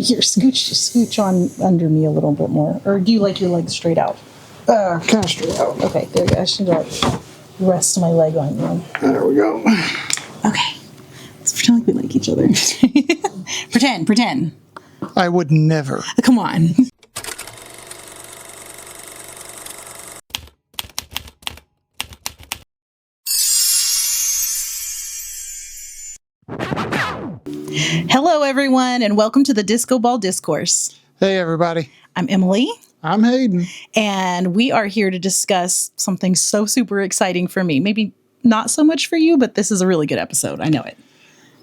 Here, scooch on under me a little bit more. Or do you like your legs straight out? Kind of straight out. Okay, there you go. I should rest my leg on you. There we go. Okay. Let's pretend like we like each other. Pretend. I would never. Come on. Hello, everyone, and welcome to the Disco Ball Discourse. Hey, everybody. I'm Emily. I'm Hayden. And we are here to discuss something so super exciting for me. Maybe not so much for you, but this is a really good episode. I know it.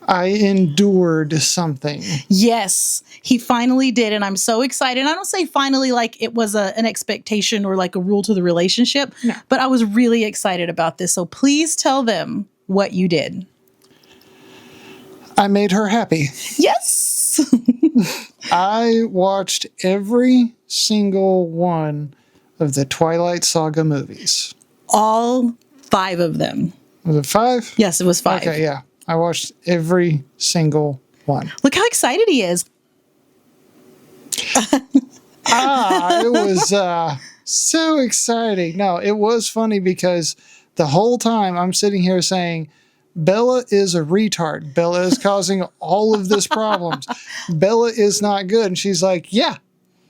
I endured something. Yes, he finally did, and I'm so excited. I don't say finally like it was an expectation or like a rule to the relationship, no. But I was really excited about this. So please tell them what you did. I made her happy. Yes. I watched every single one of the Twilight Saga movies. All 5 of them. Was it 5? Yes, it was 5. Okay, yeah. I watched every single one. Look how excited he is. It was so exciting. No, it was funny because the whole time I'm sitting here saying, Bella is a retard. Bella is causing all of this problems. Bella is not good. And she's like, yeah,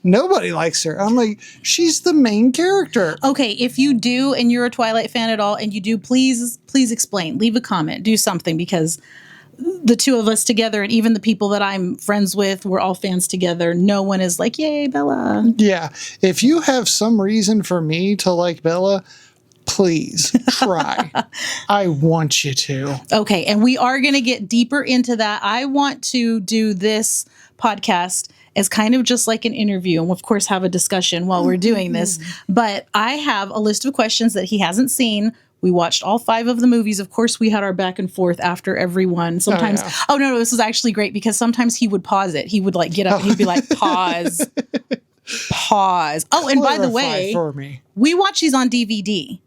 nobody likes her. I'm like, she's the main character. Okay, if you do and you're a Twilight fan at all and you do, please explain. Leave a comment. Do something, because the two of us together and even the people that I'm friends with, we're all fans together. No one is like, yay, Bella. Yeah. If you have some reason for me to like Bella, please try. I want you to. Okay, and we are going to get deeper into that. I want to do this podcast as kind of just like an interview, and of course have a discussion while we're doing this. But I have a list of questions that he hasn't seen. We watched all 5 of the movies. Of course, we had our back and forth after every one. Sometimes, no, this was actually great because sometimes he would pause it. He would like get up and he'd be like, pause. Oh, and by the way, for me. We watched these on DVD.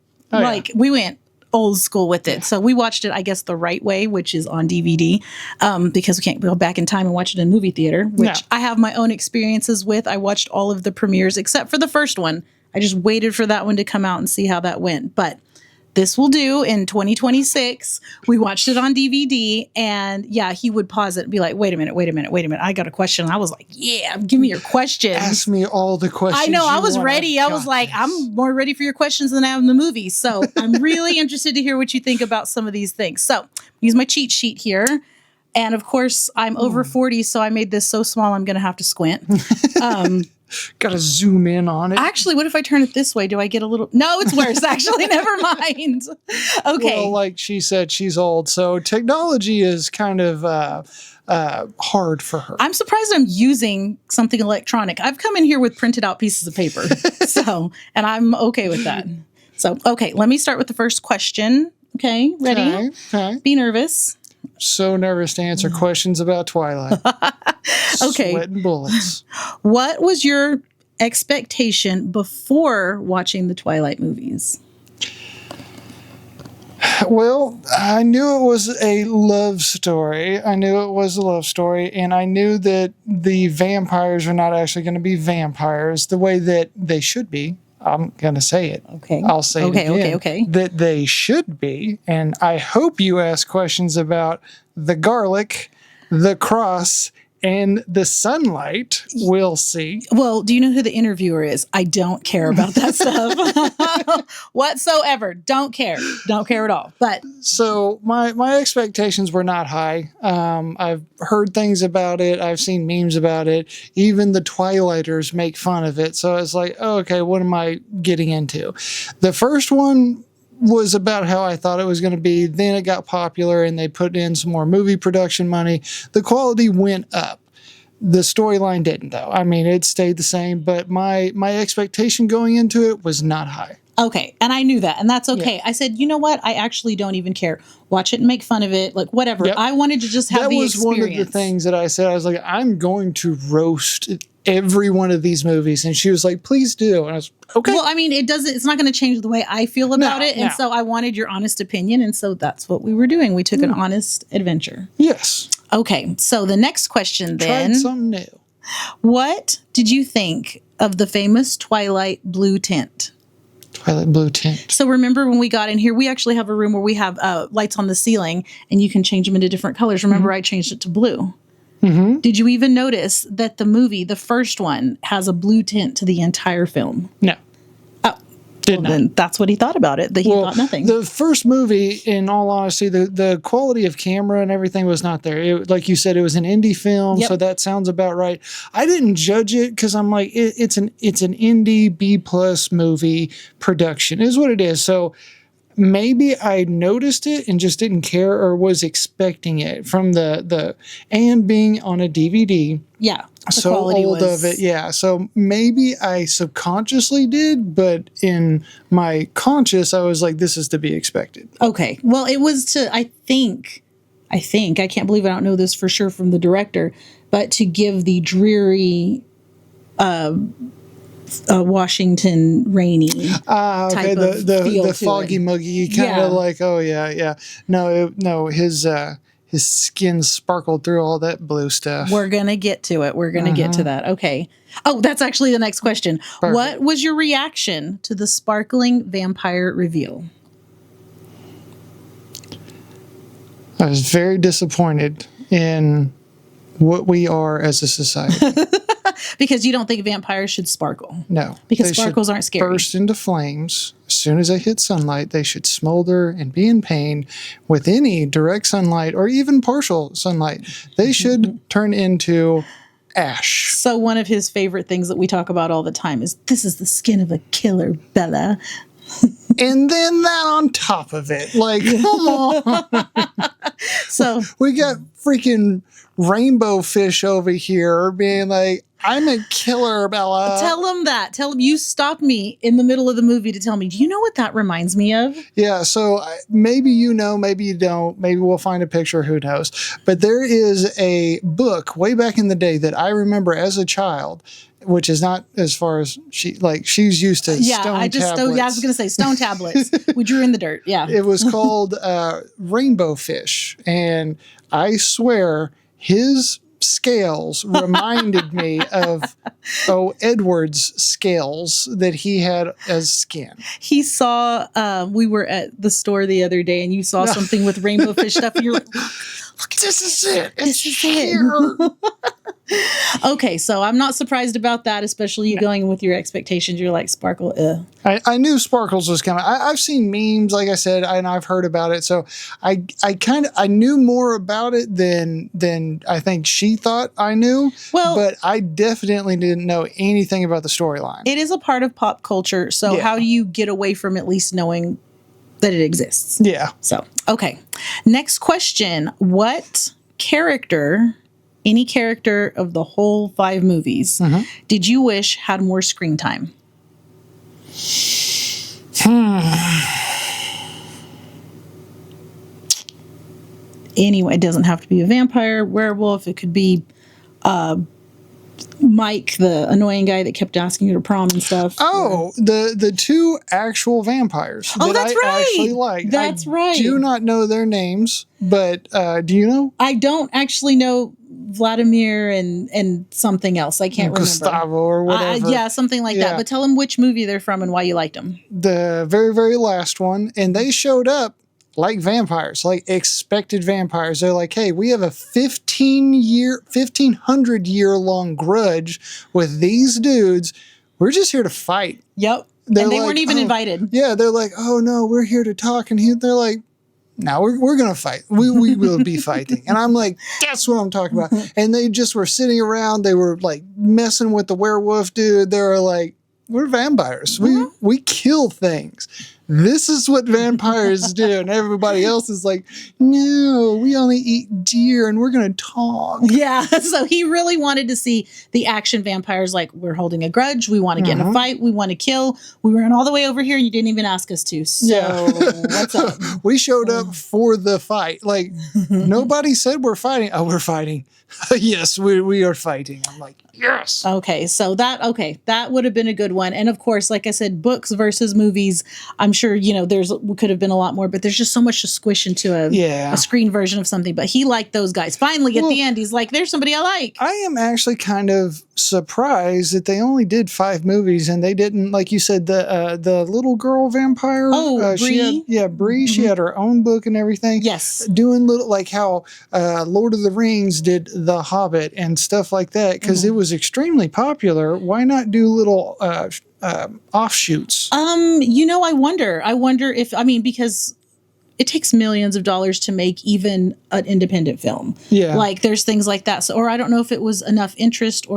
We went old school with it. So we watched it, I guess, the right way, which is on DVD, because we can't go back in time and watch it in a movie theater, which I have my own experiences with. I watched all of the premieres except for the first one. I just waited for that one to come out and see how that went. But this will do in 2026. We watched it on DVD, and he would pause it and be like, wait a minute. I got a question. I was like, yeah, give me your questions. Ask me all the questions. I know, I was ready. I was like, I'm more ready for your questions than I am in the movie. So I'm really interested to hear what you think about some of these things. So use my cheat sheet here. And of course, I'm over 40, so I made this so small, I'm going to have to squint. Got to zoom in on it. Actually, what if I turn it this way? Do I get a little... No, it's worse. Actually, never mind. Okay. Well, like she said, she's old, so technology is kind of hard for her. I'm surprised I'm using something electronic. I've come in here with printed out pieces of paper, and I'm okay with that. So, okay, let me start with the first question. Okay, ready? Okay. Be nervous. So nervous to answer questions about Twilight. Okay. Sweating bullets. What was your expectation before watching the Twilight movies? Well, I knew it was a love story. And I knew that the vampires are not actually going to be vampires the way that they should be. I'm going to say it. Okay. I'll say it again. Okay. That they should be. And I hope you ask questions about the garlic, the cross, and the sunlight. We'll see. Well, do you know who the interviewer is? I don't care about that stuff whatsoever. Don't care at all. But so my expectations were not high. I've heard things about it. I've seen memes about it. Even the Twilighters make fun of it. So it's like, oh, okay, what am I getting into? The first one was about how I thought it was going to be. Then it got popular and they put in some more movie production money. The quality went up. The storyline didn't, though. I mean, it stayed the same, but my expectation going into it was not high. Okay, and I knew that, and that's okay. Yeah. I said, you know what? I actually don't even care. Watch it and make fun of it, like whatever. Yep. I wanted to just have the experience. That was one of the things that I said. I was like, I'm going to roast every one of these movies, and she was like, please do. And I was okay. Well, I mean, it's not going to change the way I feel about it, and so I wanted your honest opinion, and so that's what we were doing. We took an honest adventure. Yes. Okay, so the next question then. Tried something new. What did you think of the famous Twilight blue tint? Twilight blue tint. So remember when we got in here, we actually have a room where we have lights on the ceiling and you can change them into different colors. Remember, I changed it to blue. Mm-hmm. Did you even notice that the movie, the first one, has a blue tint to the entire film? No. Then that's what he thought about it, that he thought nothing. The first movie, in all honesty, the quality of camera and everything was not there. Like you said, it was an indie film, so that sounds about right. I didn't judge it because I'm like, it's an indie B+ movie production, is what it is. So maybe I noticed it and just didn't care or was expecting it from the and being on a DVD. Yeah. So old of it, yeah. So maybe I subconsciously did, but in my conscious, I was like, this is to be expected. Okay. Well, it was to, I think, I can't believe I don't know this for sure from the director, but to give the dreary Washington rainy type of feel the foggy muggy kind of like, oh yeah. No, his skin sparkled through all that blue stuff. We're gonna get to it. We're gonna get to that. Okay. Oh, that's actually the next question. Perfect. What was your reaction to the sparkling vampire reveal? I was very disappointed in what we are as a society. Because you don't think vampires should sparkle? No. Because sparkles aren't scary. Burst into flames. As soon as they hit sunlight, they should smolder and be in pain with any direct sunlight or even partial sunlight. They should turn into ash. So one of his favorite things that we talk about all the time is, this is the skin of a killer, Bella. And then that on top of it. Like, come on. So we got freaking rainbow fish over here being like, I'm a killer, Bella. Tell him that. Tell him you stopped me in the middle of the movie to tell me, do you know what that reminds me of? Yeah, so maybe you know, maybe you don't. Maybe we'll find a picture, who knows. But there is a book way back in the day that I remember as a child, which is not as far as she's used to stone tablets. I was going to say stone tablets. We drew in the dirt, yeah. It was called Rainbow Fish, and I swear his scales reminded me of Edward's scales that he had as skin. He saw we were at the store the other day and you saw something with rainbow fish stuff and you're like, look, this is it. It's here. Okay, so I'm not surprised about that, especially you going in with your expectations. You're like, sparkle, I knew sparkles was coming. I've seen memes, like I said, and I've heard about it. So I knew more about it than I think she thought I knew. Well, but I definitely didn't know anything about the storyline. It is a part of pop culture. So how do you get away from at least knowing that it exists? Yeah. So, okay. Next question. What character, any character of the whole 5 movies, did you wish had more screen time? Anyway, it doesn't have to be a vampire, werewolf. It could be Mike, the annoying guy that kept asking you to prom and stuff. Oh, the 2 actual vampires that I actually like. That's right. I do not know their names, but do you know? I don't actually know Vladimir and something else. I can't remember. Gustavo or whatever. Yeah, something like that. But tell them which movie they're from and why you liked them. The very, very last one. And they showed up like vampires, like expected vampires. They're like, hey, we have a 1,500-year long grudge with these dudes. We're just here to fight. Yep. And they weren't even invited. Yeah, they're like, oh no, we're here to talk. And they're like, no, we're going to fight. We will be fighting. And I'm like, that's what I'm talking about. And they just were sitting around. They were like messing with the werewolf dude. They were like, we're vampires. We kill things. This is what vampires do. And everybody else is like, no, we only eat deer and we're going to talk. Yeah. So he really wanted to see the action vampires like, we're holding a grudge. We want to get in a fight. We want to kill. We ran all the way over here. You didn't even ask us to. So what's up? We showed up for the fight. Like, nobody said we're fighting. Oh, we're fighting. Yes, we are fighting. I'm like, yes. Okay. So that would have been a good one. And of course, like I said, books versus movies. I'm sure, there's could have been a lot more, but there's just so much to squish into a screen version of something. But he liked those guys. Finally, at the end, he's like, there's somebody I like. I am actually kind of surprised that they only did 5 movies and they didn't, like you said, the little girl vampire. Oh, Bree. Bree. She had her own book and everything. Yes. Doing little, like how Lord of the Rings did The Hobbit and stuff like that, because it was extremely popular. Why not do little offshoots? I wonder if, because it takes millions of dollars to make even an independent film. Yeah. Like there's things like that. So, or I don't know if it was enough interest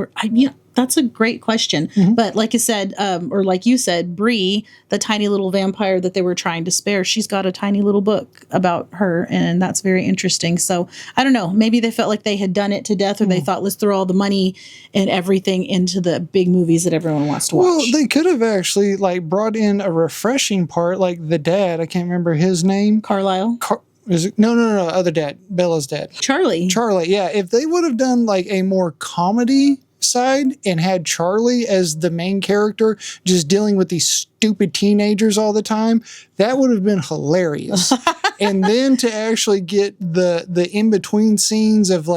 that's a great question. But like I said, or like you said, Bree, the tiny little vampire that they were trying to spare, she's got a tiny little book about her, and that's very interesting. So I don't know, maybe they felt like they had done it to death, or they thought, let's throw all the money and everything into the big movies that everyone wants to watch. Well, they could have actually brought in a refreshing part, like the dad. I can't remember his name. Carlisle. Is it? No, other dad. Bella's dad. Charlie. Yeah. If they would have done a more comedy side and had Charlie as the main character, just dealing with these stupid teenagers all the time, that would have been hilarious. And then to actually get the in-between scenes of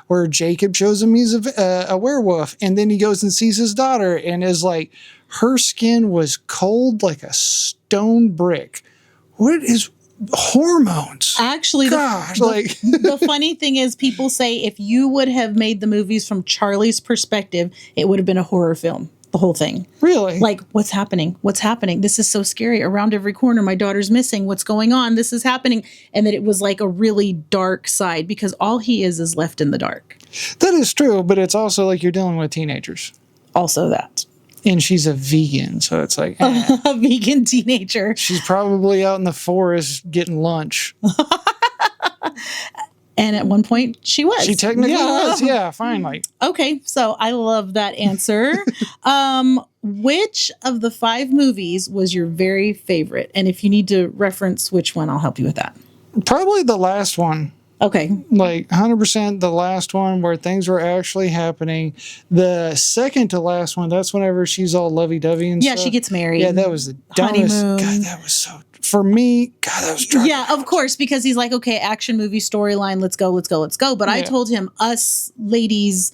where Jacob shows him he's a werewolf, and then he goes and sees his daughter and is her skin was cold like a stone brick. What is hormones? Actually, the funny thing is, people say if you would have made the movies from Charlie's perspective, it would have been a horror film. The whole thing. Really? What's happening? What's happening? This is so scary. Around every corner, my daughter's missing. What's going on? This is happening. And that it was a really dark side, because all he is left in the dark. That is true, but it's also you're dealing with teenagers. Also that. And she's a vegan, so it's a vegan teenager. She's probably out in the forest getting lunch. And at one point, she was. She technically was, yeah, finally. Okay, so I love that answer. Which of the 5 movies was your very favorite? And if you need to reference which one, I'll help you with that. Probably the last one. Okay. 100% the last one where things were actually happening. The second to last one, that's whenever she's all lovey-dovey and stuff. Yeah, she gets married. Yeah, that was the dumbest. Honeymoon. God, that was so... For me, God, that was driving. Yeah, of course, because he's okay, action movie storyline, let's go. But I told him, us ladies,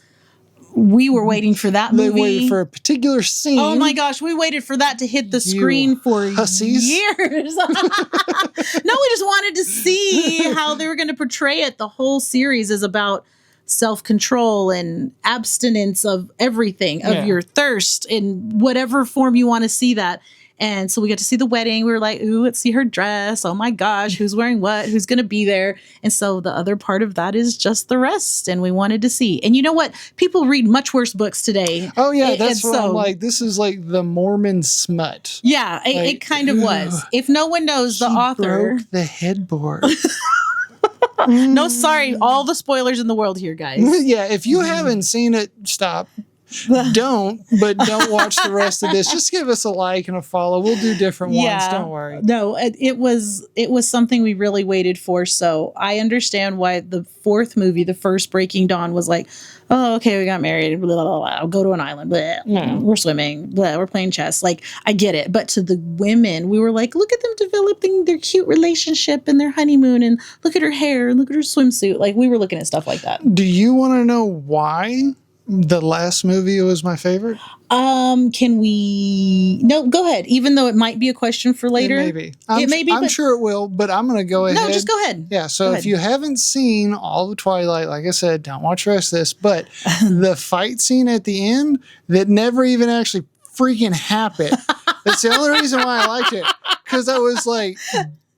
we were waiting for that movie. They waited for a particular scene. Oh my gosh, we waited for that to hit the screen for years. No, we just wanted to see how they were going to portray it. The whole series is about self-control and abstinence of everything, of your thirst in whatever form you want to see that. And so we got to see the wedding. We were like, ooh, let's see her dress. Oh my gosh, who's wearing what? Who's going to be there? And so the other part of that is just the rest. And we wanted to see. And you know what? People read much worse books today. Oh, yeah. That's what I'm like. This is the Mormon smut. Yeah, it kind of was. If no one knows the author. Broke the headboard. No, sorry. All the spoilers in the world here, guys. Yeah, if you haven't seen it, stop. Don't watch the rest of this. Just give us a like and a follow. We'll do different ones. Don't worry. No, it was something we really waited for. So I understand why the 4th movie, the first Breaking Dawn, was oh, okay, we got married. Blah, blah, blah, go to an island. Blah, we're swimming. Blah, we're playing chess. I get it. But to the women, we were look at them developing their cute relationship and their honeymoon, and look at her hair and look at her swimsuit. We were looking at stuff like that. Do you want to know why the last movie was my favorite? Can we? No, go ahead. Even though it might be a question for later. It may be. I'm sure it will, but I'm going to go ahead. No, just go ahead. Yeah. So if you haven't seen all of Twilight, like I said, don't watch the rest of this. But the fight scene at the end that never even actually freaking happened. That's the only reason why I liked it, because I was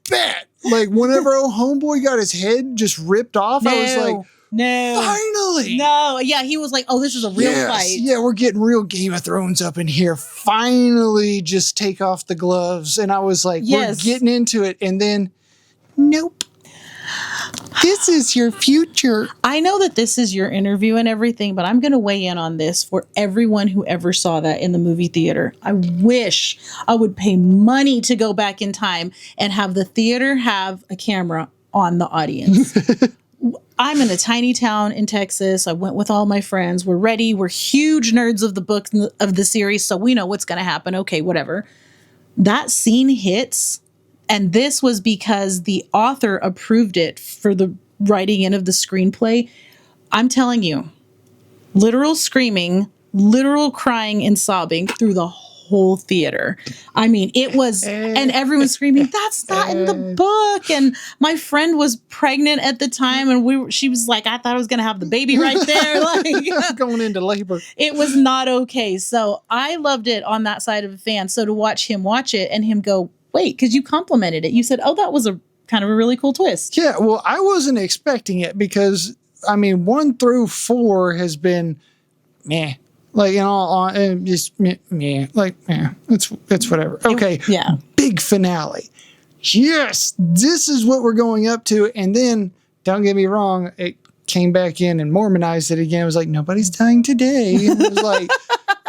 bet. Whenever old homeboy got his head just ripped off, I was no. Finally. No. Yeah, he was oh, this is a real fight. Yeah, we're getting real Game of Thrones up in here. Finally, just take off the gloves. And I was we're getting into it. And then, nope. This is your future. I know that this is your interview and everything, but I'm going to weigh in on this for everyone who ever saw that in the movie theater. I wish I would pay money to go back in time and have the theater have a camera on the audience. I'm in a tiny town in Texas. I went with all my friends. We're ready. We're huge nerds of the book, of the series, so we know what's going to happen. Okay, whatever. That scene hits And this was because the author approved it for the writing in of the screenplay. I'm telling you, literal screaming, literal crying and sobbing through the whole theater. I mean, it was, and everyone screaming, "That's not in the book!" And my friend was pregnant at the time, and she was like, "I thought I was going to have the baby right there," like going into labor. It was not okay. So I loved it on that side of a fan. So to watch him watch it and him go, "Wait," because you complimented it. You said, "Oh, that was a kind of a really cool twist." Yeah, well, I wasn't expecting it because, I mean, 1 through 4 has been meh. Like, just meh. Like, it's whatever. Okay. Yeah. Big finale. Yes, this is what we're going up to. And then, don't get me wrong, it came back in and Mormonized it again. It was like, nobody's dying today. And it was like,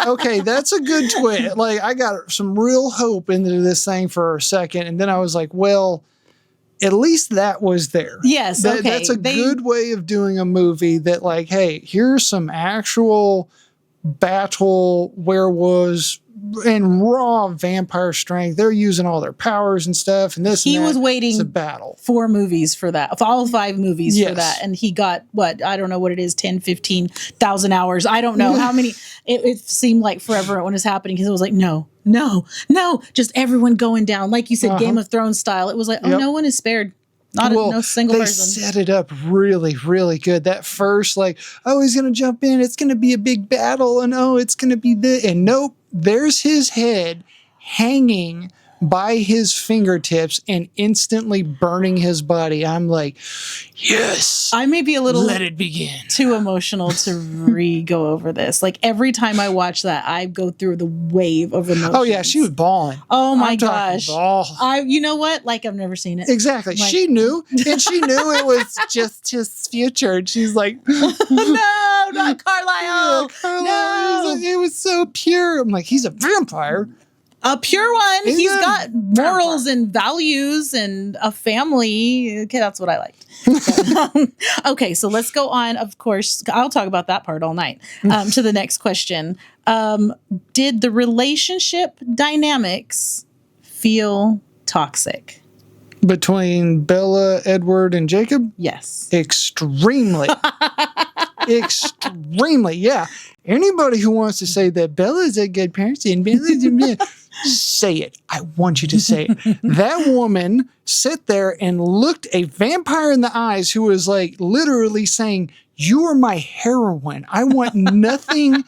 okay, that's a good twist. Like, I got some real hope into this thing for a second. And then I was like, well, at least that was there. Yes, okay. That's a good way of doing a movie that, like, hey, here's some actual battle werewolves and raw vampire strength. They're using all their powers and stuff. And this he and that. was waiting It's a battle. 4 movies for that, for all 5 movies for Yes. that. And he got what? I don't know what it is, 10, 15,000 hours. I don't know how many. It seemed like forever when it was happening because it was like, no, just everyone going down. Like you said, Game of Thrones style. It was like, oh, no one is spared. No single person. They set it up really, really good. That first, like, oh, he's going to jump in. It's going to be a big battle. And oh, it's going to be this. And nope, there's his head hanging by his fingertips and instantly burning his body. I'm like, yes. I may be a little let it begin. Too emotional to go over this. Like every time I watch that, I go through the wave of emotions. Oh yeah, she was bawling. Oh my gosh. Ball. You know what? Like I've never seen it. Exactly. Like, she knew, and she knew it was just his future. And she's like, no, not Carlisle. No. It was so pure. I'm like, he's a vampire. A pure one. He's He's a got morals and values and a family. Okay, that's what I liked. Okay, so let's go on. Of course, I'll talk about that part all night. To the next question. Did the relationship dynamics feel toxic? Between Bella, Edward, and Jacob? Yes. Extremely. Extremely, yeah. Anybody who wants to say that Bella's a good person, say it. I want you to say it. That woman sat there and looked a vampire in the eyes who was like literally saying, "You are my heroine. I want nothing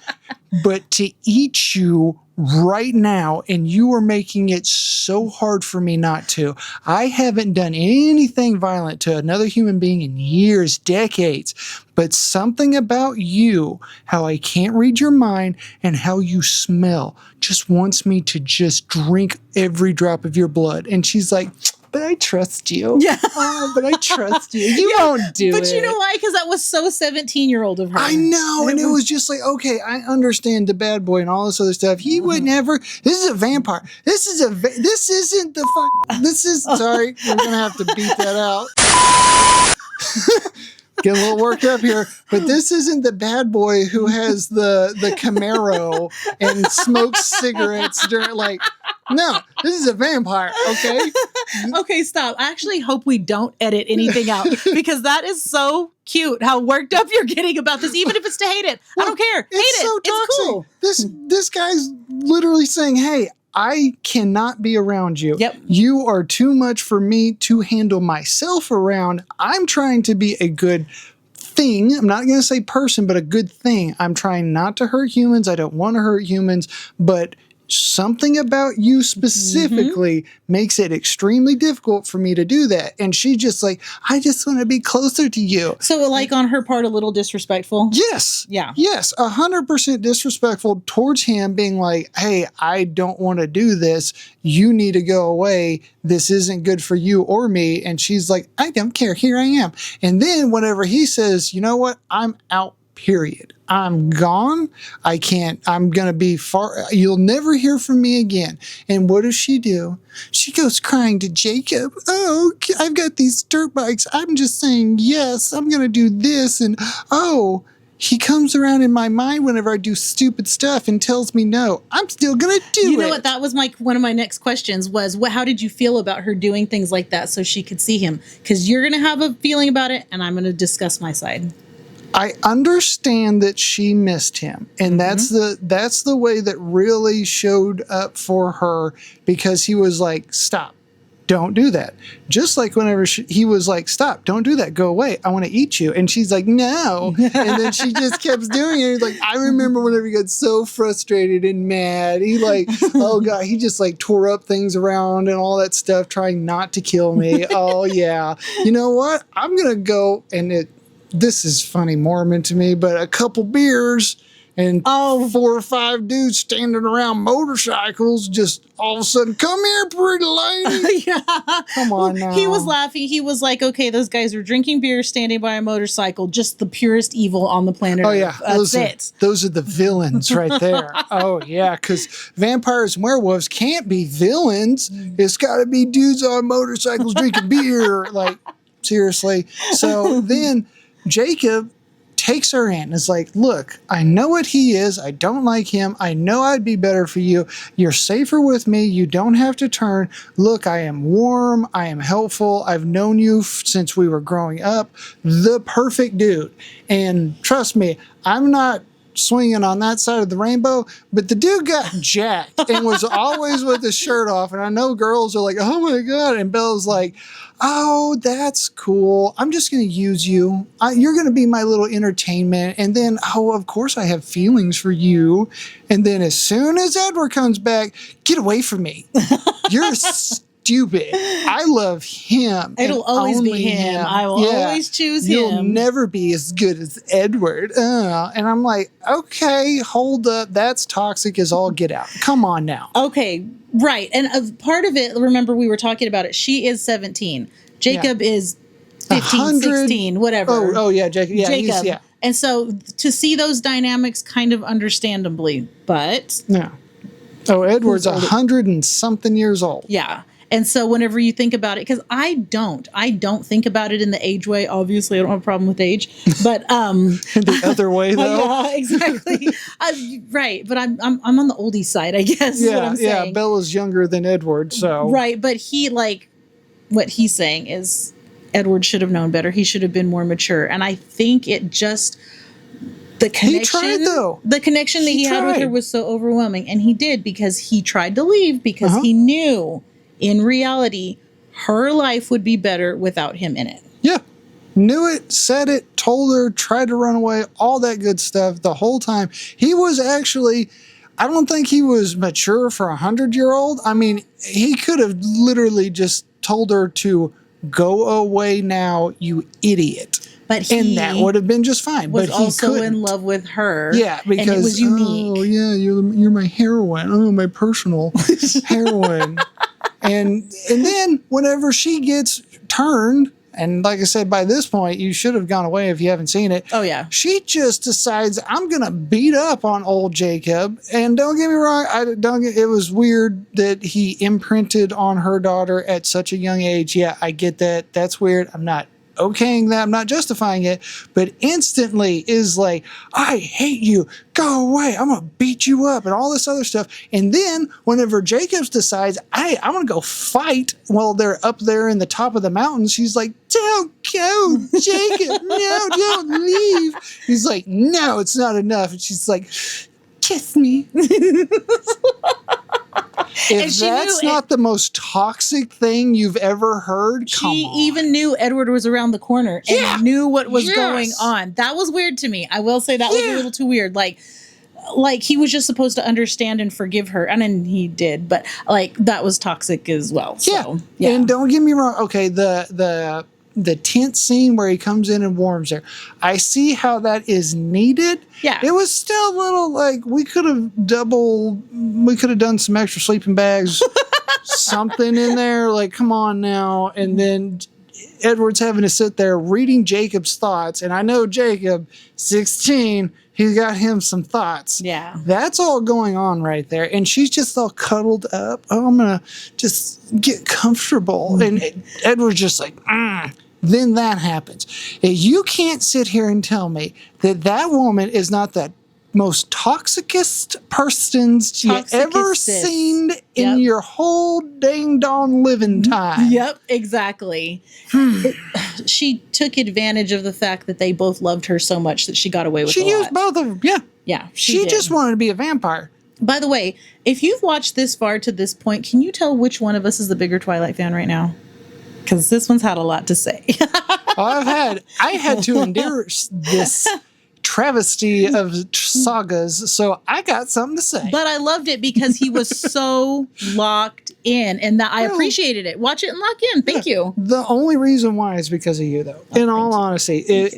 but to eat you right now, and you are making it so hard for me not to. I haven't done anything violent to another human being in years, decades, but something about you, how I can't read your mind and how you smell, just wants me to just drink every drop of your blood." And she's like, "But I trust you." Yeah. "Oh, but I trust you. You won't do it." But you know why? Because that was so 17-year-old of her. I know. And it was just like, okay, I understand the bad boy and all this other stuff. He would never. This is a vampire. This isn't the fuck. This is, sorry, we're going to have to beat that out. Get a little worked up here, but this isn't the bad boy who has the Camaro and smokes cigarettes during, like, no, this is a vampire, okay? Okay, stop. I actually hope we don't edit anything out because that is so cute how worked up you're getting about this, even if it's to hate it. Well, I don't care. Hate it's it. So it's toxic. Cool. This guy's literally saying, "Hey, I cannot be around you. Yep. You are too much for me to handle myself around. I'm trying to be a good thing. I'm not going to say person, but a good thing. I'm trying not to hurt humans. I don't want to hurt humans, but something about you specifically makes it extremely difficult for me to do that." And she's just like, "I just want to be closer to you." So, like, on her part, a little disrespectful? Yes. Yeah. Yes. 100% disrespectful towards him, being like, "Hey, I don't want to do this. You need to go away. This isn't good for you or me." And she's like, "I don't care. Here I am." And then whenever he says, "You know what? I'm out. Period. I'm gone. I can't. I'm going to be far. You'll never hear from me again." And what does she do? She goes crying to Jacob. "Oh, I've got these dirt bikes. I'm just saying yes. I'm going to do this. And oh, he comes around in my mind whenever I do stupid stuff and tells me no. I'm still going to do it. You know what? That was one of my next questions was, how did you feel about her doing things like that so she could see him? Because you're going to have a feeling about it, and I'm going to discuss my side. I understand that she missed him, and that's the way that really showed up for her, because he was like, stop. Don't do that. Just like whenever he was like, stop, don't do that. Go away. I want to eat you. And she's like, no. And then she just kept doing it. He's like, I remember whenever he got so frustrated and mad. He like, oh God, he just like tore up things around and all that stuff, trying not to kill me. Oh yeah. You know what? I'm going to go, and this is funny Mormon to me, but a couple beers and 4 or 5 dudes standing around motorcycles, just all of a sudden, come here, pretty lady. Yeah. Come on now. He was laughing. He was like, okay, those guys are drinking beer, standing by a motorcycle, just the purest evil on the planet. Oh, yeah. That's those are the villains right there. Oh, yeah, because vampires and werewolves can't be villains. It's got to be dudes on motorcycles drinking beer. Like, seriously. So then Jacob takes her in. It's like, look, I know what he is. I don't like him. I know I'd be better for you. You're safer with me. You don't have to turn. Look, I am warm. I am helpful. I've known you since we were growing up. The perfect dude. And trust me, I'm not swinging on that side of the rainbow, but the dude got jacked and was always with his shirt off. And I know girls are like, oh my God. And Bella's like, oh, that's cool. I'm just going to use you. You're going to be my little entertainment. And then, oh, of course I have feelings for you. And then as soon as Edward comes back, get away from me. You're stupid. I love him. It'll always be him. I will always choose him. You'll never be as good as Edward. And I'm like, okay, hold up. That's toxic as all get out. Come on now. Okay, right. And part of it, remember we were talking about it, she is 17. Jacob is 15, 16, whatever. Oh yeah, Jacob. Yeah, Jacob. And so to see those dynamics kind of understandably, but... Yeah. Oh, Edward's 100 and something years old. Yeah. And so whenever you think about it, because I don't think about it in the age way. Obviously, I don't have a problem with age, but the other way though. Yeah, exactly. Right, but I'm on the oldie side, I guess. Yeah, what I'm saying. Yeah. Bella's younger than Edward, so right. But what he's saying is Edward should have known better. He should have been more mature, and I think it just. The connection, he tried, though. The connection that he had with her was so overwhelming, and he did because he tried to leave because he knew. In reality, her life would be better without him in it. Yeah. Knew it, said it, told her, tried to run away, all that good stuff the whole time. He was actually, I don't think he was mature for a 100-year-old. I mean, he could have literally just told her to go away now, you idiot. And that would have been just fine. Was but he also couldn't. in love with her. Yeah, because and it was unique. Oh yeah, you're my heroine. Oh, my personal heroine. And then whenever she gets turned, and like I said, by this point you should have gone away if you haven't seen it. Oh yeah. She just decides I'm gonna beat up on old Jacob. And don't get me wrong, it was weird that he imprinted on her daughter at such a young age. Yeah, I get that. That's weird. I'm not okaying that. I'm not justifying it, but instantly is like, I hate you. Go away. I'm going to beat you up and all this other stuff. And then whenever Jacobs decides, I'm going to go fight while they're up there in the top of the mountain, she's like, don't go, Jacob. No, don't leave. He's like, no, it's not enough. And she's like, kiss me. If that's not the most toxic thing you've ever heard, come on. She even knew Edward was around the corner and knew what was going on. That was weird to me. I will say that was a little too weird. Like he was just supposed to understand and forgive her, and then he did. But like that was toxic as well. So, yeah. And don't get me wrong. Okay, the tent scene where he comes in and warms her. I see how that is needed. Yeah. It was still a little like we could have done some extra sleeping bags, something in there. Like, come on now. And then Edward's having to sit there reading Jacob's thoughts. And I know Jacob, 16, he's got him some thoughts. Yeah. That's all going on right there. And she's just all cuddled up. Oh, I'm going to just get comfortable. And Edward's just like, then that happens. You can't sit here and tell me that that woman is not the most toxicest persons you ever seen in your whole dang dong living time. Yep, exactly. She took advantage of the fact that they both loved her so much that she got away with it. She used both of them, yeah. Yeah, she just wanted to be a vampire. By the way, if you've watched this far to this point, can you tell which one of us is the bigger Twilight fan right now? Because this one's had a lot to say. I had to endure this travesty of sagas, so I got something to say. But I loved it because he was so locked in, and that I appreciated it. Watch it and lock in. Thank you. The only reason why is because of you, though. In all honesty,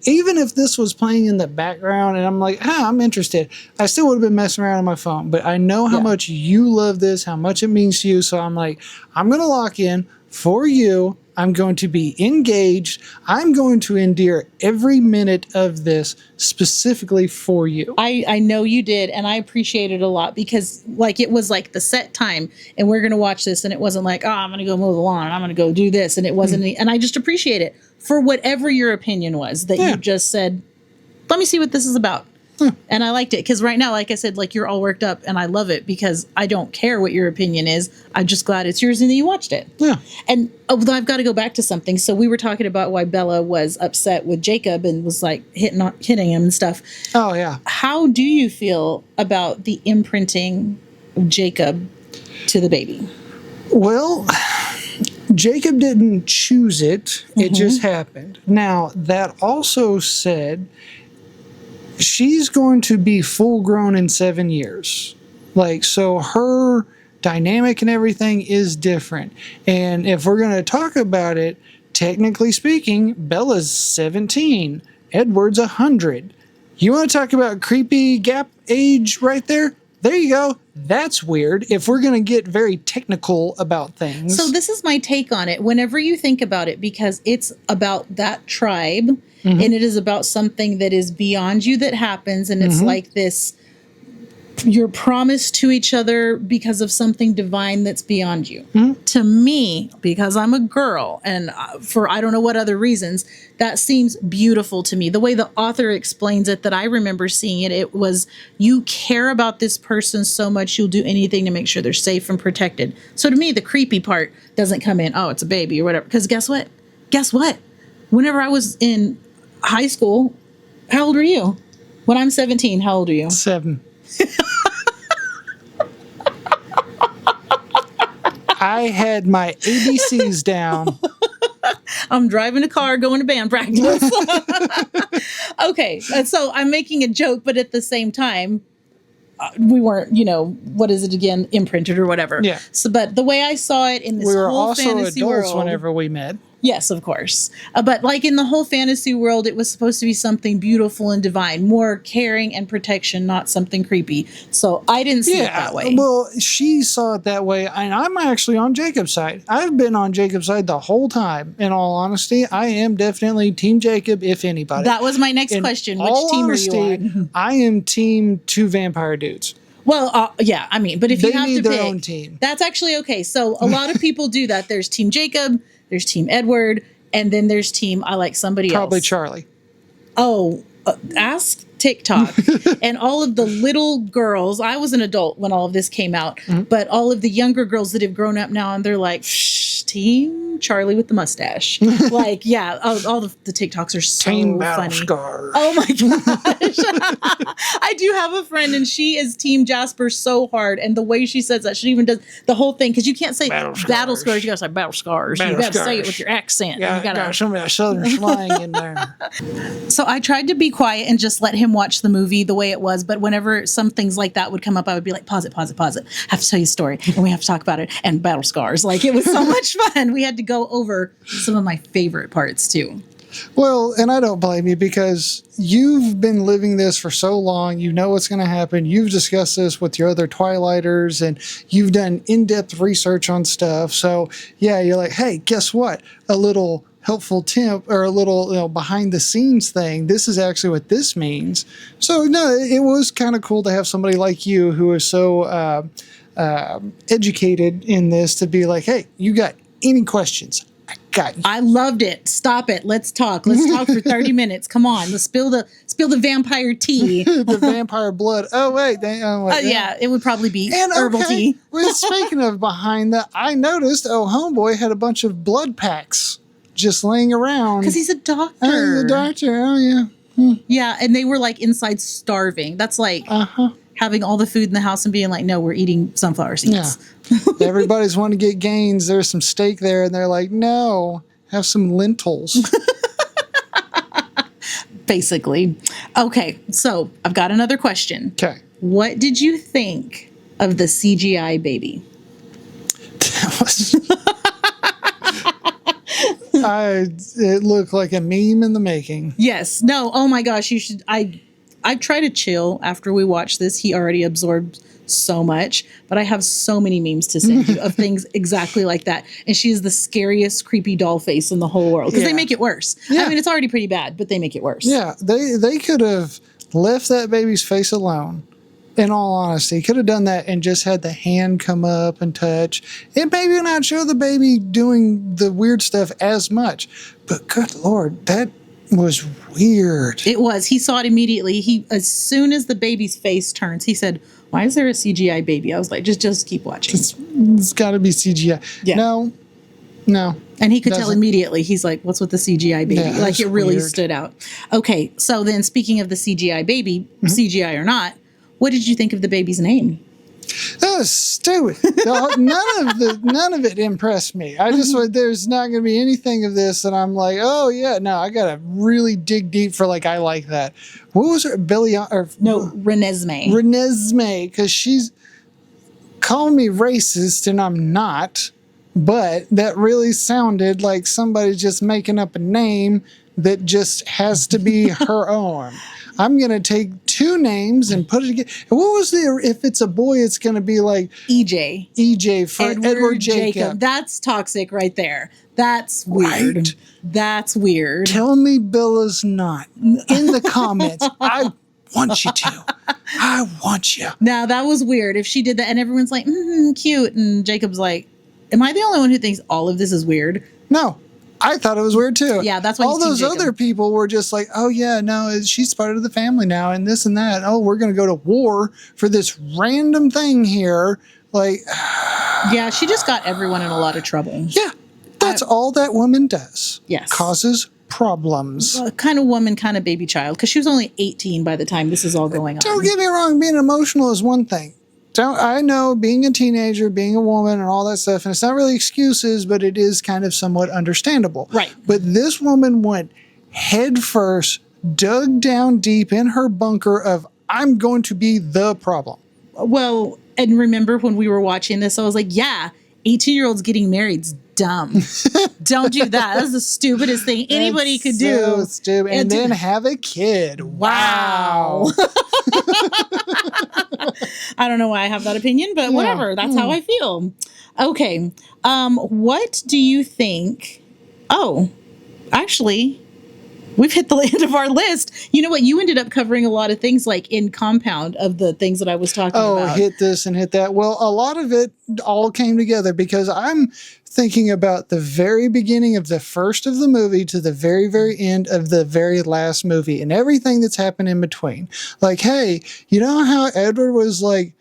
even if this was playing in the background and I'm like, I'm interested, I still would have been messing around on my phone. But I know how much you love this, how much it means to you. So I'm like, I'm going to lock in for you. I'm going to be engaged. I'm going to endure every minute of this specifically for you. I know you did, and I appreciate it a lot because it was like the set time and we're going to watch this, and it wasn't like, I'm going to go mow the lawn and I'm going to go do this, and it wasn't and I just appreciate it for whatever your opinion was that you just said, let me see what this is about. And I liked it because right now, like I said, you're all worked up, and I love it because I don't care what your opinion is. I'm just glad it's yours and that you watched it. Yeah. And I've got to go back to something. So we were talking about why Bella was upset with Jacob and was hitting him and stuff. Oh, yeah. How do you feel about the imprinting of Jacob to the baby? Well, Jacob didn't choose it. It just happened. Now, that also said, she's going to be full grown in 7 years. So her dynamic and everything is different. And if we're going to talk about it, technically speaking, Bella's 17, Edward's 100. You want to talk about creepy gap age right there? There you go. That's weird if we're going to get very technical about things. So this is my take on it. Whenever you think about it, because it's about that tribe, and it is about something that is beyond you that happens, and it's like this, you're promised to each other because of something divine that's beyond you. To me, because I'm a girl, and for I don't know what other reasons, that seems beautiful to me. The way the author explains it, that I remember seeing it, it was, you care about this person so much, you'll do anything to make sure they're safe and protected. So to me, the creepy part doesn't come in, it's a baby or whatever. Because guess what? Whenever I was in high school, how old are you? When I'm 17, how old are you? 7. I had my ABCs down. I'm driving a car, going to band practice. Okay, so I'm making a joke, but at the same time, we weren't, what is it again, imprinted or whatever. Yeah. So, but the way I saw it in this whole fantasy world, we were also adults whenever we met. Yes, of course. But in the whole fantasy world, it was supposed to be something beautiful and divine, more caring and protection, not something creepy. So I didn't see it that way. Well, she saw it that way, and I'm actually on Jacob's side. I've been on Jacob's side the whole time. In all honesty, I am definitely Team Jacob, if anybody. That was my next question. Which team are you on? I am Team 2 vampire dudes. Well, yeah, I mean, but if you have to pick, their own team. That's actually okay. So a lot of people do that. There's Team Jacob, there's Team Edward, and then there's Team I like somebody Probably else. Charlie. Oh, ask TikTok. And all of the little girls, I was an adult when all of this came out, but all of the younger girls that have grown up now, and they're like, Team Charlie with the mustache. All the TikToks are so Team funny. Scars. Oh my gosh. I do have a friend, and she is Team Jasper so hard, and the way she says that, she even does the whole thing, because you can't say battle scars, you gotta say battle scars. You gotta say it with your accent. Yeah, you got some of that southern slang in there. So I tried to be quiet and just let him watch the movie the way it was, but whenever some things like that would come up, I would be like, pause it. I have to tell you a story, and we have to talk about it, and battle scars. It was so much fun. We had to go over some of my favorite parts too. Well, and I don't blame you, because you've been living this for so long. You know what's going to happen. You've discussed this with your other Twilighters, and you've done in-depth research on stuff. So, yeah, you're like, hey, guess what? A little helpful tip, or a little behind the scenes thing. This is actually what this means. So, no, it was kind of cool to have somebody like you who is so educated in this to be like, hey, you got any questions? I got you. I loved it. Stop it. Let's talk. Let's talk for 30 minutes. Come on. Let's spill the vampire tea. The vampire blood. Oh, wait. Yeah, it would probably be herbal tea. Well, speaking of behind that, I noticed, homeboy had a bunch of blood packs just laying around. Because he's a doctor. Oh, he's a doctor. Oh, yeah. Yeah, and they were like inside starving. That's like having all the food in the house and being like, no, we're eating sunflower seeds. Yeah. Everybody's wanting to get gains. There's some steak there, and they're like, no, have some lentils. Basically. Okay, so I've got another question. Okay. What did you think of the CGI baby? It looked like a meme in the making. Yes. No. Oh my gosh. You should. I try to chill after we watch this. He already absorbed so much, but I have so many memes to send you of things exactly like that. And she is the scariest, creepy doll face in the whole world because they make it worse. Yeah. I mean, it's already pretty bad, but they make it worse. Yeah. They could have left that baby's face alone. In all honesty, could have done that and just had the hand come up and touch. And maybe not show the baby doing the weird stuff as much. But good Lord, that was weird. It was. He saw it immediately. As soon as the baby's face turns, he said, "Why is there a CGI baby?" I was like, just keep watching. It's got to be CGI. Yeah. No. And he could tell immediately. He's like, what's with the CGI baby? Yeah, like, it really weird. stood out. Okay, so then speaking of the CGI baby, CGI or not, what did you think of the baby's name? That was stupid. None of it impressed me. I just there's not going to be anything of this that I'm like, oh yeah, no, I got to really dig deep for I like that. What was her Renesmee. Renesmee, because she's calling me racist and I'm not, but that really sounded like somebody just making up a name that just has to be her own. I'm going to take two names and put it together. And what was if it's a boy, it's going to be like EJ. EJ for Edward Jacob. That's toxic right there. That's weird. Right? That's weird. Tell me Bella's not. In the comments. I want you to. I want you. Now, that was weird. If she did that and everyone's like, cute. And Jacob's like, am I the only one who thinks all of this is weird? No. I thought it was weird too. Yeah, that's why all those other people were just like, "Oh yeah, no, she's part of the family now, and this and that. Oh, we're going to go to war for this random thing here." Like, yeah, she just got everyone in a lot of trouble. Yeah, that's all that woman does. Yes, causes problems. Kind of woman, kind of baby child, because she was only 18 by the time this is all going on. Don't get me wrong, being emotional is one thing. I know being a teenager, being a woman and all that stuff, and it's not really excuses, but it is kind of somewhat understandable. Right. But this woman went head first, dug down deep in her bunker of, I'm going to be the problem. Well, and remember when we were watching this, I was like, yeah, 18-year-olds getting married's dumb. Don't do that. That's the stupidest thing anybody could do. So stupid. And then have a kid. Wow. I don't know why I have that opinion, but whatever. That's how I feel. Okay. What do you think? Oh, actually, we've hit the end of our list. You know what? You ended up covering a lot of things like in compound of the things that I was talking about. Oh, hit this and hit that. Well, a lot of it all came together because I'm thinking about the very beginning of the first of the movie to the very, very end of the very last movie and everything that's happened in between. Like, hey, you know how Edward was like,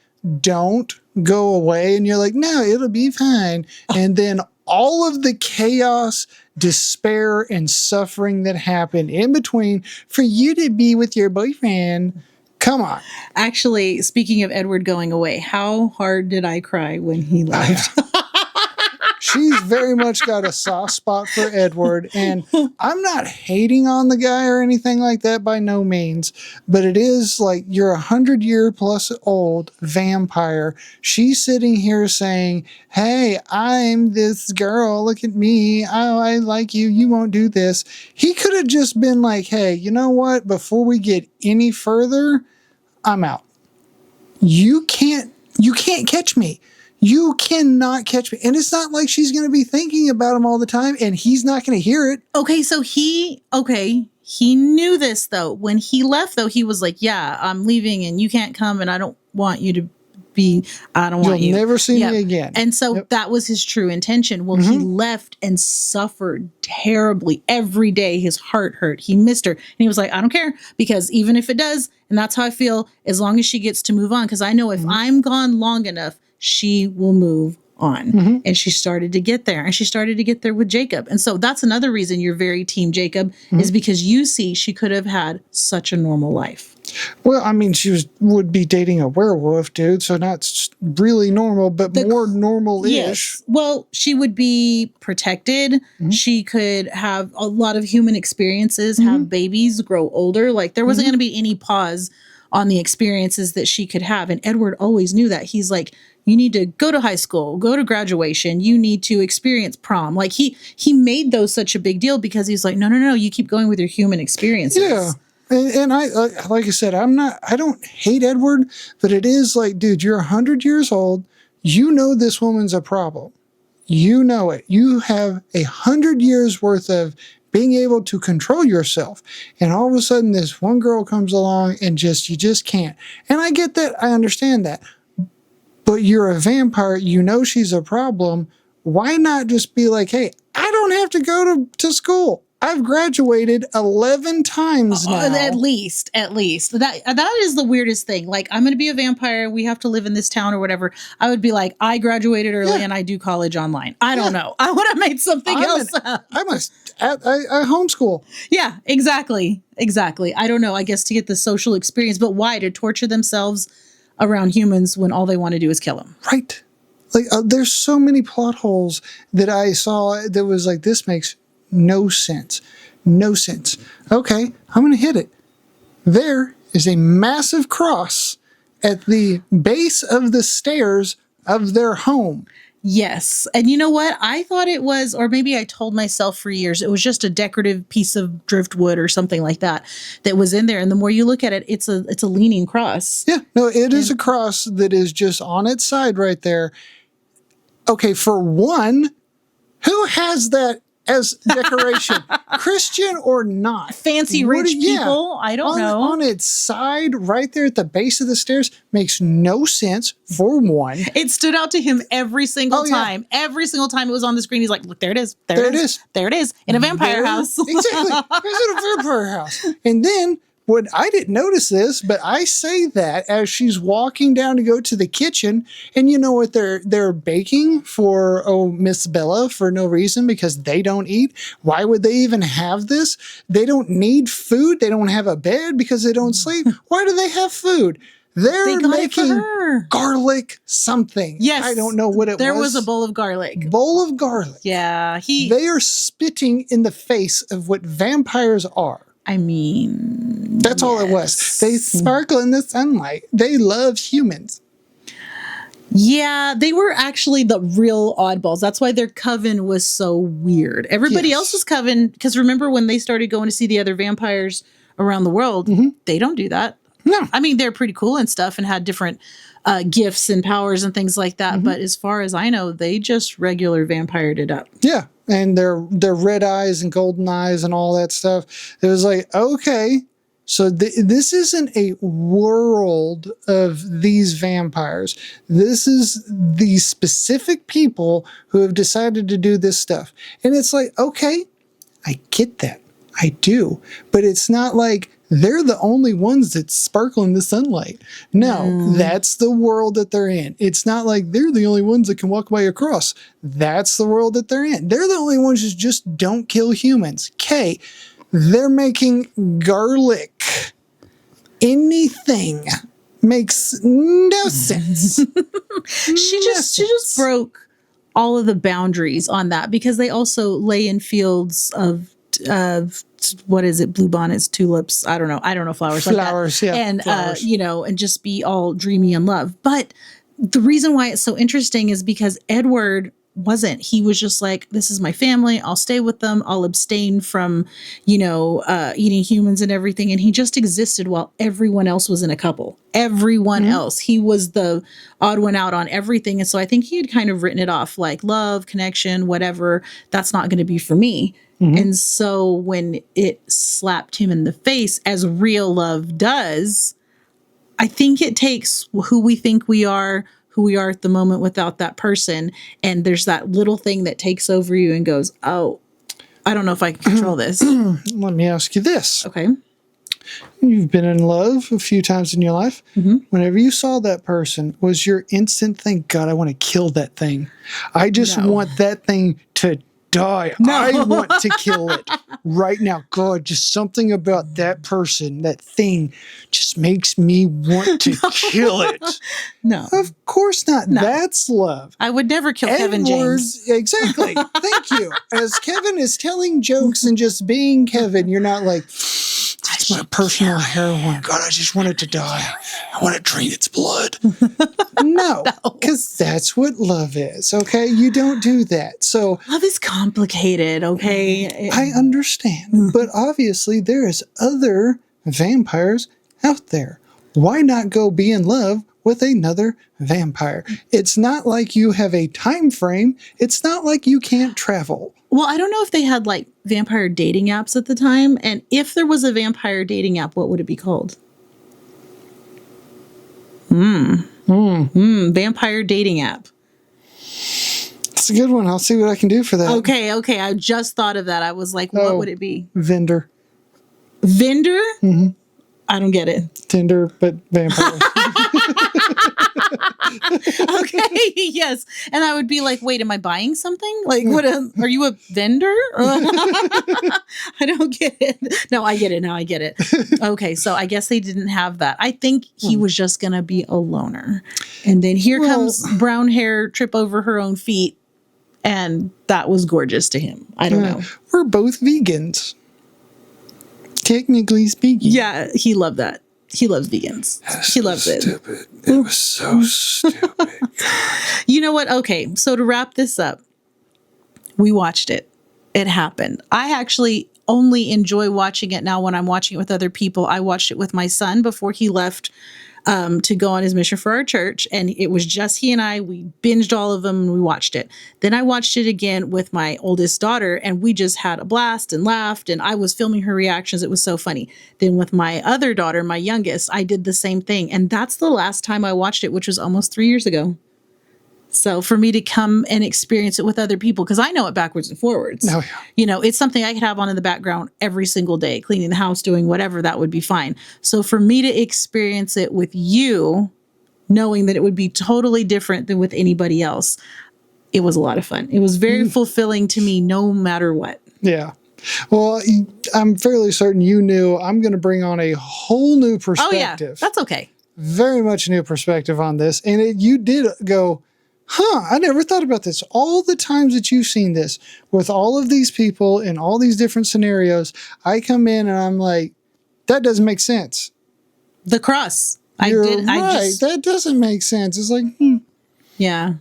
don't go away? And you're like, no, it'll be fine. And then all of the chaos, despair, and suffering that happened in between for you to be with your boyfriend. Come on. Actually, speaking of Edward going away, how hard did I cry when he left? She's very much got a soft spot for Edward, and I'm not hating on the guy or anything like that by no means, but it is like you're 100-year-plus old vampire. She's sitting here saying, hey, I'm this girl. Look at me. Oh, I like you. You won't do this. He could have just been like, hey, you know what? Before we get any further, I'm out. You can't catch me. You cannot catch me. And it's not like she's going to be thinking about him all the time and he's not going to hear it. Okay, so he knew this though. When he left though, he was like, yeah, I'm leaving and you can't come and I don't want you to be, I don't want you. You'll never see me again. And so that was his true intention. Well, he left and suffered terribly every day. His heart hurt. He missed her. And he was like, I don't care, because even if it does, and that's how I feel, as long as she gets to move on, because I know if I'm gone long enough, she will move on. And she started to get there, and she started to get there with Jacob. And so that's another reason you're very team Jacob, is because you see she could have had such a normal life. Well, I mean, would be dating a werewolf, dude, so not really normal, but more normal-ish. Yes. Well, she would be protected. She could have a lot of human experiences, have babies, grow older. Like, there wasn't going to be any pause on the experiences that she could have. And Edward always knew that. He's like, you need to go to high school, go to graduation. You need to experience prom. Like, he made those such a big deal because he's like, no, you keep going with your human experiences. Yeah. And I, like I said, I don't hate Edward, but it is like, dude, you're 100 years old. You know this woman's a problem. You know it. You have 100 years worth of being able to control yourself. And all of a sudden, this one girl comes along and you just can't. And I get that. I understand that. But you're a vampire. You know she's a problem. Why not just be like, hey, I don't have to go to school. I've graduated 11 times now. At least. That is the weirdest thing. Like, I'm going to be a vampire. We have to live in this town or whatever. I would be like, I graduated early and I do college online. I don't know. I would have made something else up. I homeschool. Yeah, exactly. I don't know. I guess to get the social experience. But why? To torture themselves around humans when all they want to do is kill them. Right. Like, there's so many plot holes that I saw that was like, this makes no sense. Okay, I'm going to hit it. There is a massive cross at the base of the stairs of their home. Yes. And you know what? I thought it was, or maybe I told myself for years, it was just a decorative piece of driftwood or something like that was in there. And the more you look at it, it's a leaning cross. Yeah, no, it is a cross that is just on its side right there. Okay, for one, who has that as decoration, Christian or not? Fancy rich people? I don't know. On its side, right there at the base of the stairs, makes no sense, for one. It stood out to him every single time. Yeah. Every single time it was on the screen, he's like, look, there it is. There it is. In a vampire house. Exactly. It's in a vampire house. And then, I didn't notice this, but I say that as she's walking down to go to the kitchen, and you know what they're baking for Miss Bella for no reason, because they don't eat. Why would they even have this? They don't need food. They don't have a bed because they don't sleep. Why do they have food? They're making garlic something. Yes. I don't know what it was. There was a bowl of garlic. Bowl of garlic. Yeah. They are spitting in the face of what vampires are. I mean, that's all it was. They sparkle in the sunlight. They love humans. Yeah, they were actually the real oddballs. That's why their coven was so weird. Everybody else's coven, because remember when they started going to see the other vampires around the world, they don't do that. No. I mean, they're pretty cool and stuff and had different gifts and powers and things like that. But as far as I know, they just regular vampired it up. Yeah. And their red eyes and golden eyes and all that stuff. It was like, okay, so this isn't a world of these vampires. This is these specific people who have decided to do this stuff. And it's like, okay, I get that. I do. But it's not like they're the only ones that sparkle in the sunlight. No, that's the world that they're in. It's not like they're the only ones that can walk by a cross. That's the world that they're in. They're the only ones that just don't kill humans. Okay, they're making garlic. Anything makes no sense. She just broke all of the boundaries on that, because they also lay in fields of what is it? Bluebonnets, tulips. I don't know. Flowers like that. Yeah. And, flowers. And just be all dreamy and love. But the reason why it's so interesting is because Edward wasn't. He was just like, this is my family. I'll stay with them. I'll abstain from, eating humans and everything. And he just existed while everyone else was in a couple. Everyone else. He was the odd one out on everything. And so I think he had kind of written it off like love, connection, whatever. That's not going to be for me. And so when it slapped him in the face, as real love does, I think it takes who we think we are, who we are at the moment without that person. And there's that little thing that takes over you and goes, oh, I don't know if I can control this. Let me ask you this. Okay. You've been in love a few times in your life. Mm-hmm. Whenever you saw that person, was your instant thing, God, I want to kill that thing. I just want that thing to die. No. I want to kill it right now. God, just something about that person, that thing, just makes me want to kill it. No. Of course not. No. That's love. I would never kill Kevin James. Exactly. Thank you. As Kevin is telling jokes and just being Kevin, you're not like, it's my personal heroine. God, I just want it to die. I want to drain its blood. No, because that's what love is, okay? You don't do that. So love is complicated, okay? I understand. But obviously there is other vampires out there. Why not go be in love with another vampire? It's not like you have a time frame. It's not like you can't travel. Well, I don't know if they had like vampire dating apps at the time. And if there was a vampire dating app, what would it be called? Vampire dating app. It's a good one. I'll see what I can do for that. Okay. I just thought of that. I was like, what would it be? Vendor. Vendor? Mm-hmm. I don't get it. Tinder, but vampire. Okay, yes. And I would be like, wait, am I buying something? Like, are you a vendor? I don't get it. No, I get it. Now I get it. Okay, so I guess they didn't have that. I think he was just going to be a loner. And then here comes brown hair, trip over her own feet. And that was gorgeous to him. I don't know. We're both vegans. Technically speaking. Yeah, he loved that. He loves vegans. He loves it. Stupid. It was so stupid. You know what? Okay, so to wrap this up, we watched it. It happened. I actually only enjoy watching it now when I'm watching it with other people. I watched it with my son before he left to go on his mission for our church. And it was just he and I. We binged all of them and we watched it. Then I watched it again with my oldest daughter and we just had a blast and laughed. And I was filming her reactions. It was so funny. Then with my other daughter, my youngest, I did the same thing. And that's the last time I watched it, which was almost 3 years ago. So for me to come and experience it with other people, because I know it backwards and forwards, you know, it's something I could have on in the background every single day, cleaning the house, doing whatever, that would be fine. So for me to experience it with you, knowing that it would be totally different than with anybody else, it was a lot of fun. It was very fulfilling to me, no matter what. Yeah. Well, I'm fairly certain you knew I'm going to bring on a whole new perspective. Oh, yeah. That's okay. Very much new perspective on this. And you did go, I never thought about this. All the times that you've seen this with all of these people in all these different scenarios, I come in and I'm like, that doesn't make sense. The cross. You're right. That doesn't make sense. It's like, yeah.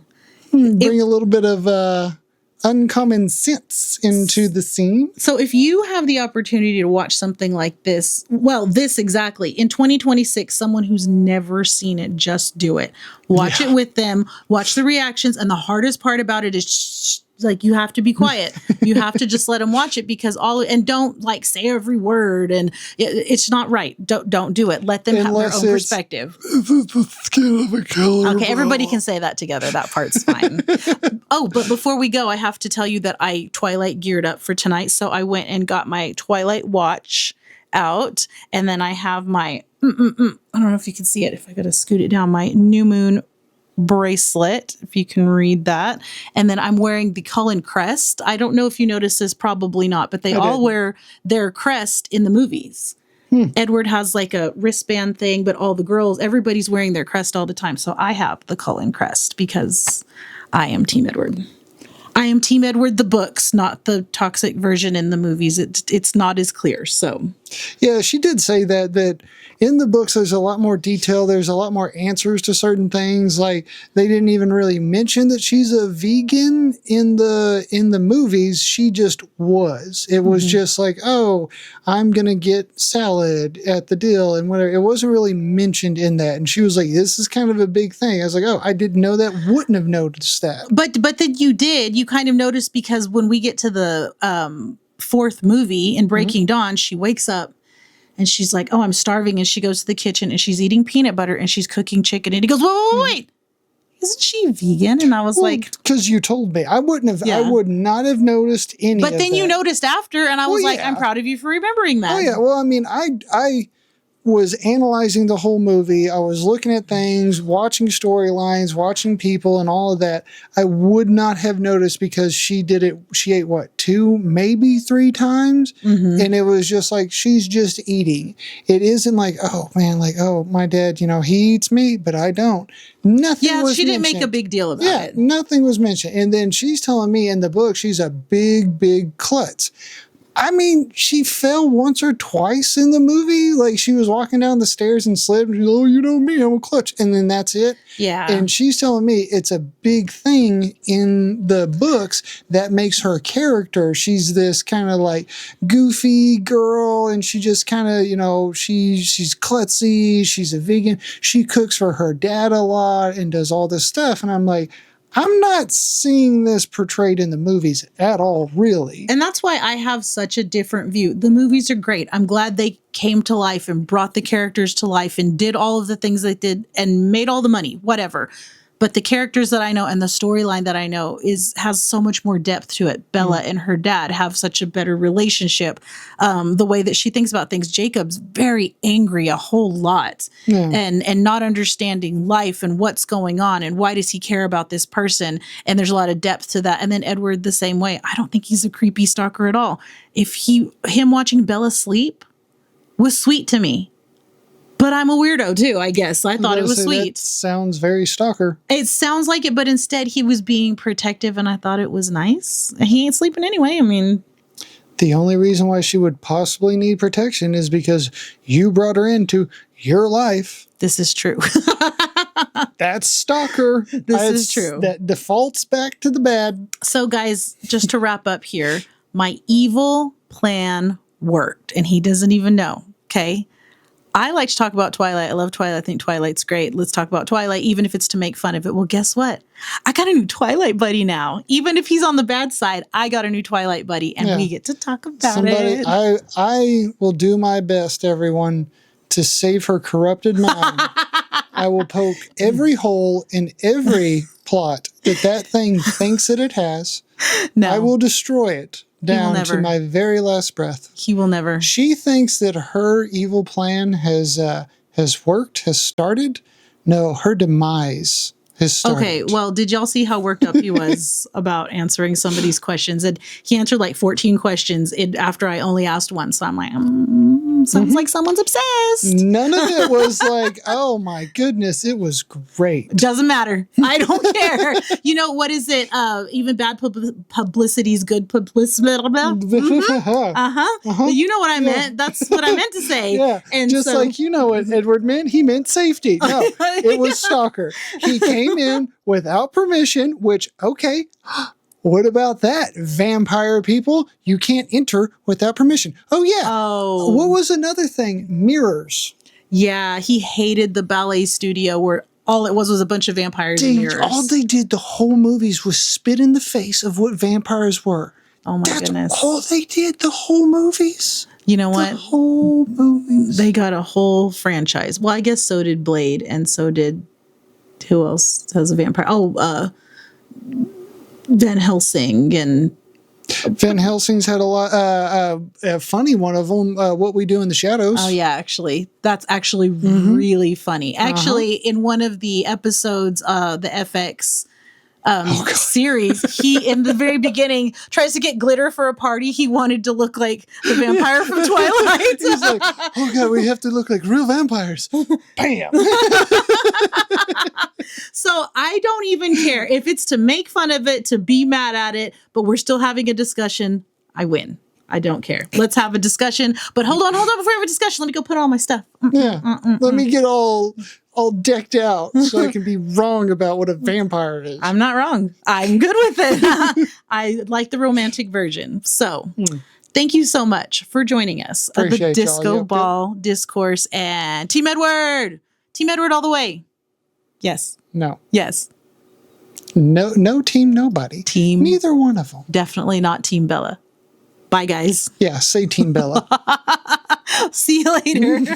Bring a little bit of uncommon sense into the scene. So if you have the opportunity to watch something like this, well, this exactly, in 2026, someone who's never seen it, just do it. Watch it with them, watch the reactions. And the hardest part about it is like, you have to be quiet. You have to just let them watch it because and don't like say every word and it's not right. Don't do it. Let them have their own perspective. This is the skin of a killer. Okay, everybody can say that together. That part's fine. Oh, but before we go, I have to tell you that I Twilight geared up for tonight. So I went and got my Twilight watch out. And then I have my, I don't know if you can see it. If I got to scoot it down, my new moon bracelet, if you can read that. And then I'm wearing the Cullen crest. I don't know if you noticed this, probably not, but they all wear their crest in the movies. Edward has like a wristband thing, but all the girls, everybody's wearing their crest all the time. So I have the Cullen crest because I am Team Edward. I am Team Edward, the books, not the toxic version in the movies. It's not as clear. So, yeah, she did say that in the books there's a lot more detail. There's a lot more answers to certain things. Like they didn't even really mention that she's a vegan in the movies. She just was. It was just like, oh, I'm gonna get salad at the deal and whatever. It wasn't really mentioned in that. And she was like, this is kind of a big thing. I was like, oh, I didn't know that. Wouldn't have noticed that. But then you did. You kind of noticed because when we get to the fourth movie in Breaking Dawn, she wakes up. And she's like, oh, I'm starving. And she goes to the kitchen and she's eating peanut butter and she's cooking chicken. And he goes, wait. Isn't she vegan? And I was like, because you told me. I would not have noticed any but of then that. you noticed after, and I was like, I'm proud of you for remembering that. Oh yeah. Well, I mean, I was analyzing the whole movie. I was looking at things, watching storylines, watching people and all of that. I would not have noticed because she did it. She ate what, 2, maybe 3 times. And it was just like, she's just eating. It isn't like, oh man, like, oh, my dad, he eats meat, but I don't. Nothing was she didn't mentioned. make a big deal about it. Nothing was mentioned. And then she's telling me in the book, she's a big, big klutz. I mean, she fell once or twice in the movie. Like, she was walking down the stairs and slipped. And she's, oh, you know me, I'm a clutch. And then that's it. Yeah. And she's telling me it's a big thing in the books that makes her character. She's this kind of like goofy girl. And she just kind of, she's klutzy. She's a vegan. She cooks for her dad a lot and does all this stuff. And I'm like, I'm not seeing this portrayed in the movies at all, really. And that's why I have such a different view. The movies are great. I'm glad they came to life and brought the characters to life and did all of the things they did and made all the money, whatever. But the characters that I know and the storyline that I know has so much more depth to it. Bella and her dad have such a better relationship. The way that she thinks about things. Jacob's very angry a whole lot and not understanding life and what's going on and why does he care about this person. And there's a lot of depth to that. And then Edward the same way. I don't think he's a creepy stalker at all. Him watching Bella sleep was sweet to me. But I'm a weirdo too, I guess. I thought it was sweet. That sounds very stalker. It sounds like it, but instead he was being protective and I thought it was nice. He ain't sleeping anyway. I mean, the only reason why she would possibly need protection is because you brought her into your life. This is true. That's stalker. This is true. That defaults back to the bad. So guys, just to wrap up here, my evil plan worked and he doesn't even know. Okay. I like to talk about Twilight. I love Twilight. I think Twilight's great. Let's talk about Twilight, even if it's to make fun of it. Well, guess what? I got a new Twilight buddy now. Even if he's on the bad side, I got a new Twilight buddy, and we get to talk about it. I will do my best, everyone, to save her corrupted mind. I will poke every hole in every plot that thing thinks that it has. No. I will destroy it. Down to my very last breath. He will never. She thinks that her evil plan has worked, has started. No, her demise has started. Okay, well, did y'all see how worked up he was about answering somebody's questions? And he answered like 14 questions after I only asked one. So I'm like, sounds like someone's obsessed. None of it was like, oh my goodness, it was great. Doesn't matter. I don't care. You know, what is it? Even bad publicity is good publicity. You know what I meant. That's what I meant to say. Yeah. And just like, you know what Edward meant? He meant safety. No, it was stalker. He came in without permission, which, okay. What about that? Vampire people, you can't enter without permission. Oh, yeah. Oh. What was another thing? Mirrors. Yeah, he hated the ballet studio where all it was a bunch of vampires and mirrors. All they did the whole movies was spit in the face of what vampires were. Oh, my goodness. That's all they did the whole movies. You know what? The whole movies. They got a whole franchise. Well, I guess so did Blade, and so did... Who else has a vampire? Oh, Van Helsing and Van Helsing's had a lot. A funny one of them. What We Do in the Shadows. Oh yeah, actually, that's actually really funny. Actually, in one of the episodes, the FX series, he in the very beginning tries to get glitter for a party. He wanted to look like the vampire from Twilight. He's like, oh god, we have to look like real vampires. Bam. So I don't even care if it's to make fun of it, to be mad at it, but we're still having a discussion. I win. I don't care. Let's have a discussion. But hold on. Before we have a discussion, let me go put all my stuff. Let me get all decked out so I can be wrong about what a vampire is. I'm not wrong. I'm good with it. I like the romantic version. So thank you so much for joining us. The Disco Ball Discourse and Team Edward. Team Edward all the way. Yes. No. Yes. No team, nobody. Neither one of them. Definitely not Team Bella. Bye, guys. Yeah, say Team Bella. See you later.